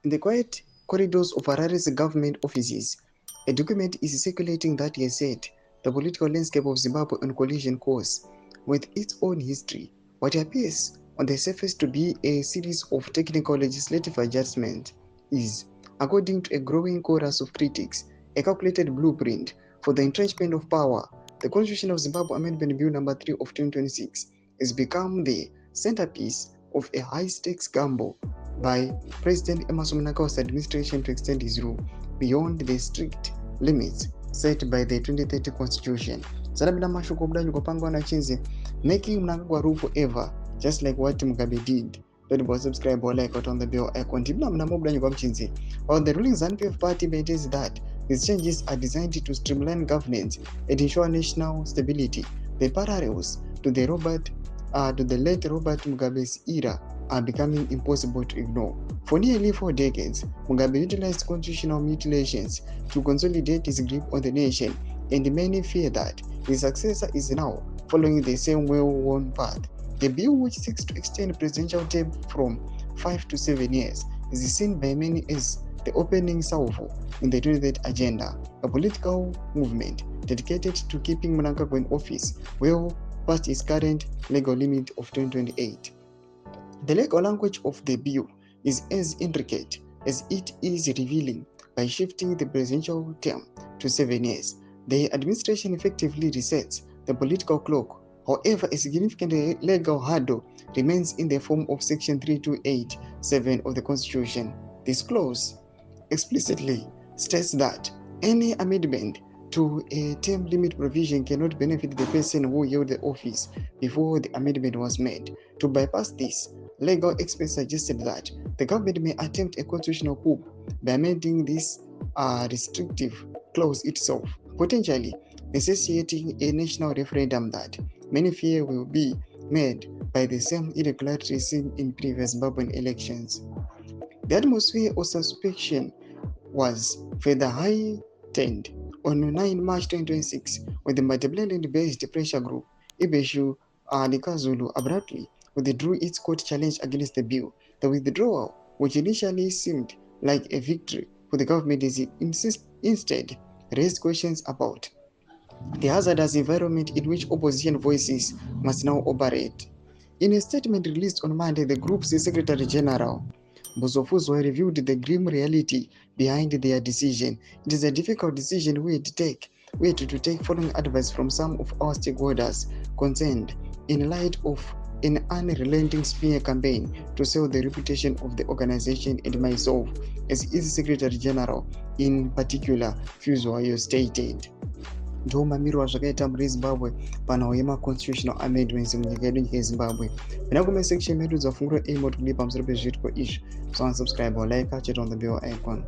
In the quiet corridors of Harare's government offices, a document is circulating that has set the political landscape of Zimbabwe on collision course with its own history. What appears on the surface to be a series of technical legislative adjustments is, according to a growing chorus of critics, a calculated blueprint for the entrenchment of power. The Constitution of Zimbabwe Amendment Bill No. 3 of 2026 has become the centerpiece of a high-stakes gamble by President Emmerson Mnangagwa's administration to extend his rule beyond the strict limits set by the 2030 Constitution. Making Mnangagwa rule forever, just like what Mugabe did. Don't subscribe or like on the bell icon. While the ruling ZANU-PF party maintains that these changes are designed to streamline governance and ensure national stability, the parallels to the late Robert Mugabe's era are becoming impossible to ignore. For nearly 4 decades, Mugabe utilized constitutional mutilations to consolidate his grip on the nation, and many fear that his successor is now following the same well-worn path. The bill, which seeks to extend presidential term from 5 to 7 years, is seen by many as the opening salvo in the 2030 agenda, a political movement dedicated to keeping Mnangagwa in office well past his current legal limit of 2028. The legal language of the bill is as intricate as it is revealing. By shifting the presidential term to 7 years, the administration effectively resets the political clock. However, a significant legal hurdle remains in the form of Section 3287 of the Constitution. This clause explicitly states that any amendment to a term limit provision cannot benefit the person who held the office before the amendment was made. To bypass this, legal experts suggested that the government may attempt a constitutional coup by amending this restrictive clause itself, potentially necessitating a national referendum that many fear will be made by the same irregularities seen in previous Zimbabwean elections. The atmosphere of suspicion was further heightened on 9 March 2026 when the Matabeleland-based pressure group Ibeshu Nikazulu abruptly withdrew its court challenge against the bill. The withdrawal, which initially seemed like a victory for the government, instead raised questions about the hazardous environment in which opposition voices must now operate. In a statement released on Monday, the group's Secretary General Buzofuzwa reviewed the grim reality behind their decision. It is a difficult decision we had to take following advice from some of our stakeholders concerned in light of an unrelenting smear campaign to sell the reputation of the organization and myself as its Secretary General in particular, Fuzwayo stated. Ndomamirwa zvakaita muri Zimbabwe panhau constitutional amendments munyika yedu nyika yeZimbabwe. Pena kuma section medu dzafungura aim kuti kudii pamusoro pezviitiko izvi. So unsubscribe or like, check on the bell icon.